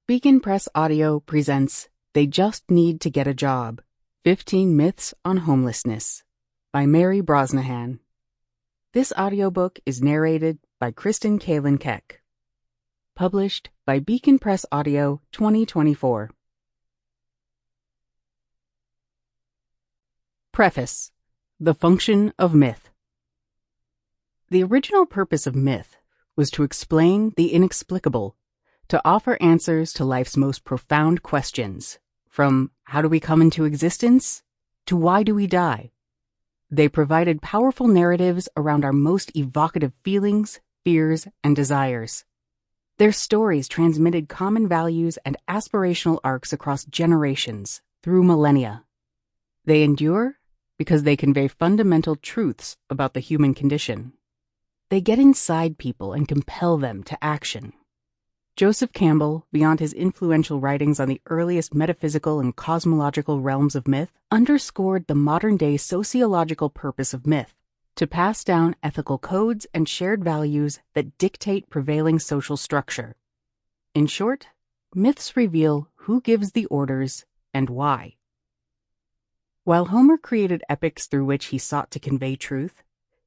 Beacon Press Audio presents They Just Need to Get a Job, 15 Myths on Homelessness by Mary Brosnahan. This audiobook is narrated by Kristen Kallen-Keck. Published by Beacon Press Audio 2024. Preface: The Function of Myth. The original purpose of myth was to explain the inexplicable, to offer answers to life's most profound questions, from how do we come into existence to why do we die. They provided powerful narratives around our most evocative feelings, fears, and desires. Their stories transmitted common values and aspirational arcs across generations, through millennia. They endure because they convey fundamental truths about the human condition. They get inside people and compel them to action. Joseph Campbell, beyond his influential writings on the earliest metaphysical and cosmological realms of myth, underscored the modern-day sociological purpose of myth, to pass down ethical codes and shared values that dictate prevailing social structure. In short, myths reveal who gives the orders and why. While Homer created epics through which he sought to convey truth,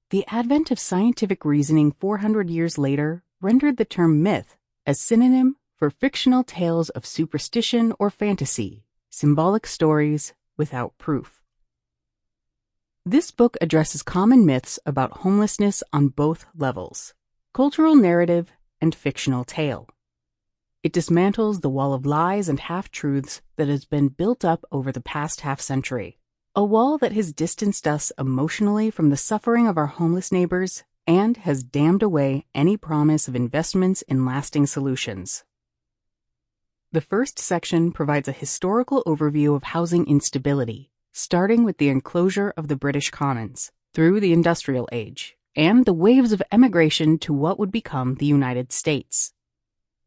the advent of scientific reasoning 400 years later rendered the term myth a synonym for fictional tales of superstition or fantasy, symbolic stories without proof. This book addresses common myths about homelessness on both levels, cultural narrative and fictional tale. It dismantles the wall of lies and half-truths that has been built up over the past half-century, a wall that has distanced us emotionally from the suffering of our homeless neighbors and has dammed away any promise of investments in lasting solutions. The first section provides a historical overview of housing instability, starting with the enclosure of the British Commons, through the Industrial Age, and the waves of emigration to what would become the United States.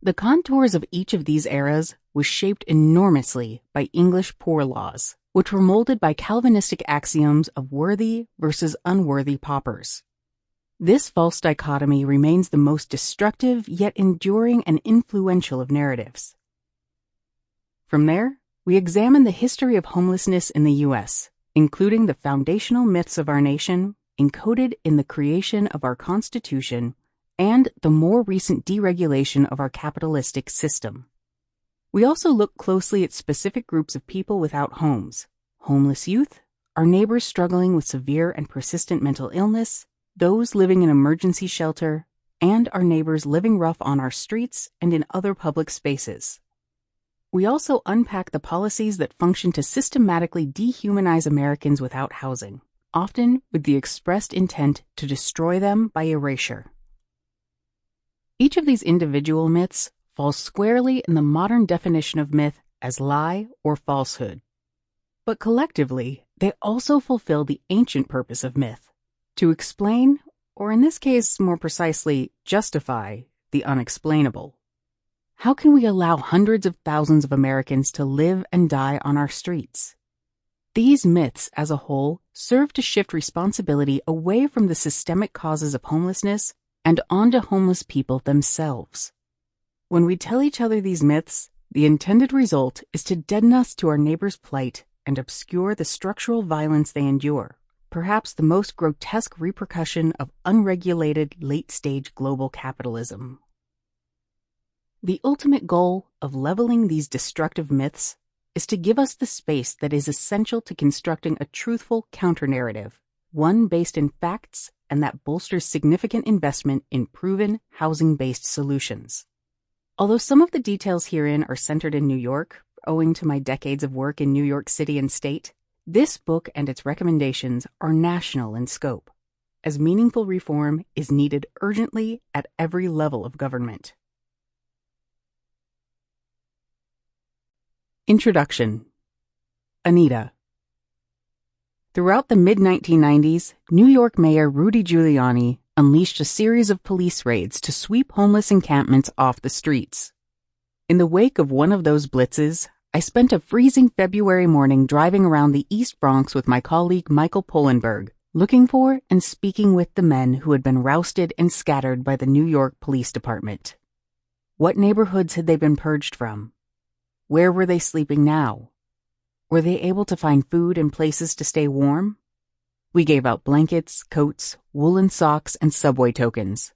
The contours of each of these eras was shaped enormously by English poor laws, which were molded by Calvinistic axioms of worthy versus unworthy paupers. This false dichotomy remains the most destructive yet enduring and influential of narratives. From there, we examine the history of homelessness in the U.S., including the foundational myths of our nation, encoded in the creation of our Constitution, and the more recent deregulation of our capitalistic system. We also look closely at specific groups of people without homes: homeless youth, our neighbors struggling with severe and persistent mental illness, those living in emergency shelter, and our neighbors living rough on our streets and in other public spaces. We also unpack the policies that function to systematically dehumanize Americans without housing, often with the expressed intent to destroy them by erasure. Each of these individual myths falls squarely in the modern definition of myth as lie or falsehood. But collectively, they also fulfill the ancient purpose of myth, to explain, or in this case more precisely, justify, the unexplainable. How can we allow hundreds of thousands of Americans to live and die on our streets? These myths, as a whole, serve to shift responsibility away from the systemic causes of homelessness and onto homeless people themselves. When we tell each other these myths, the intended result is to deaden us to our neighbors' plight and obscure the structural violence they endure, perhaps the most grotesque repercussion of unregulated late-stage global capitalism. The ultimate goal of leveling these destructive myths is to give us the space that is essential to constructing a truthful counter-narrative, one based in facts and that bolsters significant investment in proven housing-based solutions. Although some of the details herein are centered in New York, owing to my decades of work in New York City and state, this book and its recommendations are national in scope, as meaningful reform is needed urgently at every level of government. Introduction. Anita. Throughout the mid-1990s, New York Mayor Rudy Giuliani unleashed a series of police raids to sweep homeless encampments off the streets. In the wake of one of those blitzes, I spent a freezing February morning driving around the East Bronx with my colleague Michael Polenberg, looking for and speaking with the men who had been rousted and scattered by the New York Police Department. What neighborhoods had they been purged from? Where were they sleeping now? Were they able to find food and places to stay warm? We gave out blankets, coats, woolen socks, and subway tokens.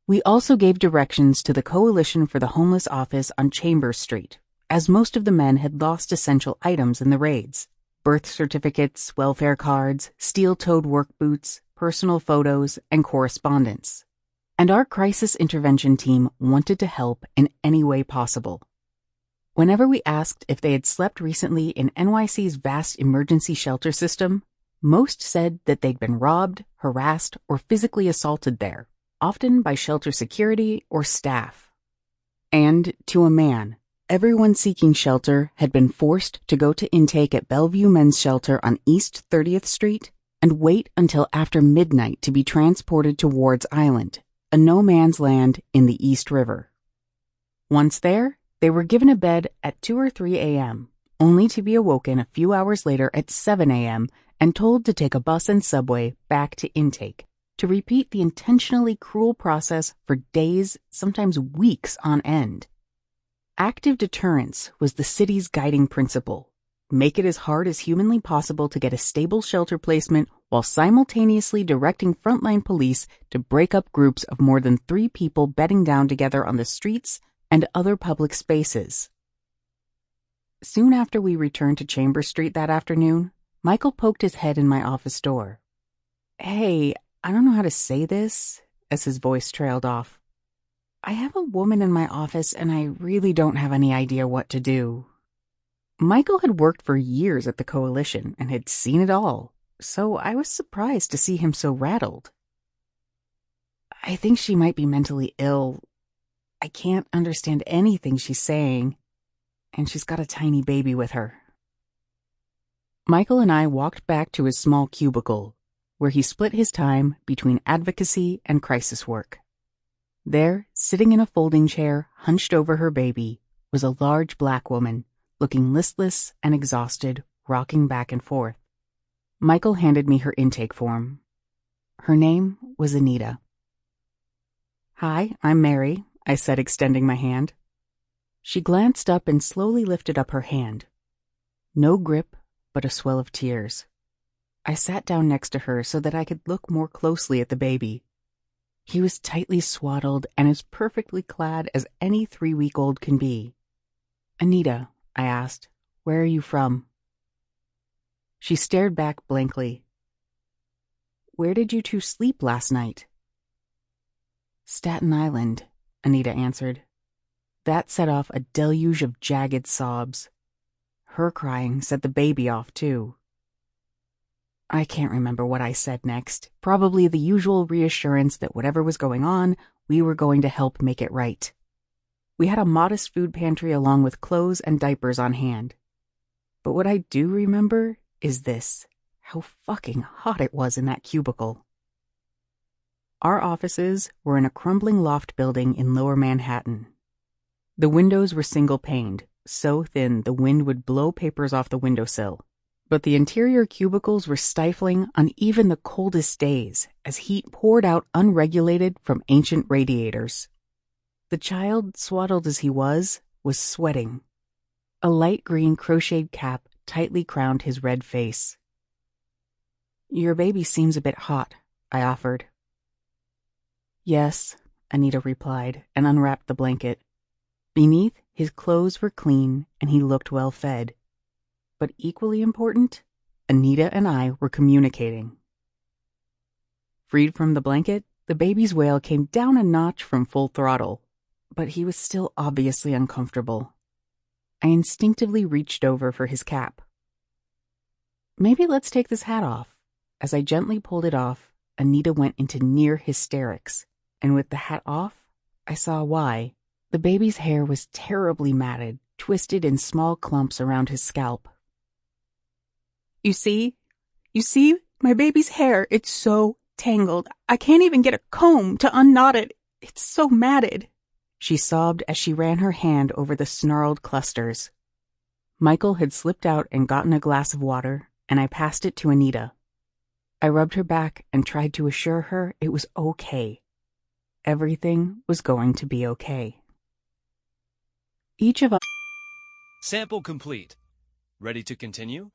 We also gave directions to the Coalition for the Homeless office on Chambers Street, as most of the men had lost essential items in the raids: birth certificates, welfare cards, steel-toed work boots, personal photos, and correspondence. And our crisis intervention team wanted to help in any way possible. Whenever we asked if they had slept recently in NYC's vast emergency shelter system, most said that they'd been robbed, harassed, or physically assaulted there, often by shelter security or staff. And, to a man, everyone seeking shelter had been forced to go to intake at Bellevue Men's Shelter on East 30th Street and wait until after midnight to be transported to Ward's Island, a no-man's land in the East River. Once there, they were given a bed at 2 or 3 a.m., only to be awoken a few hours later at 7 a.m. and told to take a bus and subway back to intake, to repeat the intentionally cruel process for days, sometimes weeks on end. Active deterrence was the city's guiding principle. Make it as hard as humanly possible to get a stable shelter placement while simultaneously directing frontline police to break up groups of more than 3 people bedding down together on the streets and other public spaces. Soon after we returned to Chambers Street that afternoon, Michael poked his head in my office door. "Hey, I don't know how to say this," as his voice trailed off. "I have a woman in my office and I really don't have any idea what to do." Michael had worked for years at the Coalition and had seen it all, so I was surprised to see him so rattled. "I think she might be mentally ill. I can't understand anything she's saying, and she's got a tiny baby with her." Michael and I walked back to his small cubicle, where he split his time between advocacy and crisis work. There, sitting in a folding chair, hunched over her baby, was a large black woman, looking listless and exhausted, rocking back and forth. Michael handed me her intake form. Her name was Anita. "Hi, I'm Mary," I said, extending my hand. She glanced up and slowly lifted up her hand. No grip, but a swell of tears. I sat down next to her so that I could look more closely at the baby. He was tightly swaddled and as perfectly clad as any 3-week-old can be. "Anita," I asked, "where are you from?" She stared back blankly. "Where did you two sleep last night?" "Staten Island," Anita answered. That set off a deluge of jagged sobs. Her crying set the baby off, too. I can't remember what I said next. Probably the usual reassurance that whatever was going on, we were going to help make it right. We had a modest food pantry along with clothes and diapers on hand. But what I do remember is this: how fucking hot it was in that cubicle. Our offices were in a crumbling loft building in Lower Manhattan. The windows were single-paned, so thin the wind would blow papers off the windowsill. But the interior cubicles were stifling on even the coldest days, as heat poured out unregulated from ancient radiators. The child, swaddled as he was sweating. A light green crocheted cap tightly crowned his red face. "Your baby seems a bit hot," I offered. "Yes," Anita replied, and unwrapped the blanket. Beneath, his clothes were clean, and he looked well fed. But equally important, Anita and I were communicating. Freed from the blanket, the baby's wail came down a notch from full throttle, but he was still obviously uncomfortable. I instinctively reached over for his cap. "Maybe let's take this hat off." As I gently pulled it off, Anita went into near hysterics, and with the hat off, I saw why. The baby's hair was terribly matted, twisted in small clumps around his scalp. You see, my baby's hair, it's so tangled. I can't even get a comb to unknot it. It's so matted," she sobbed as she ran her hand over the snarled clusters. Michael had slipped out and gotten a glass of water, and I passed it to Anita. I rubbed her back and tried to assure her it was okay. Everything was going to be okay. Each of us Sample complete. Ready to continue?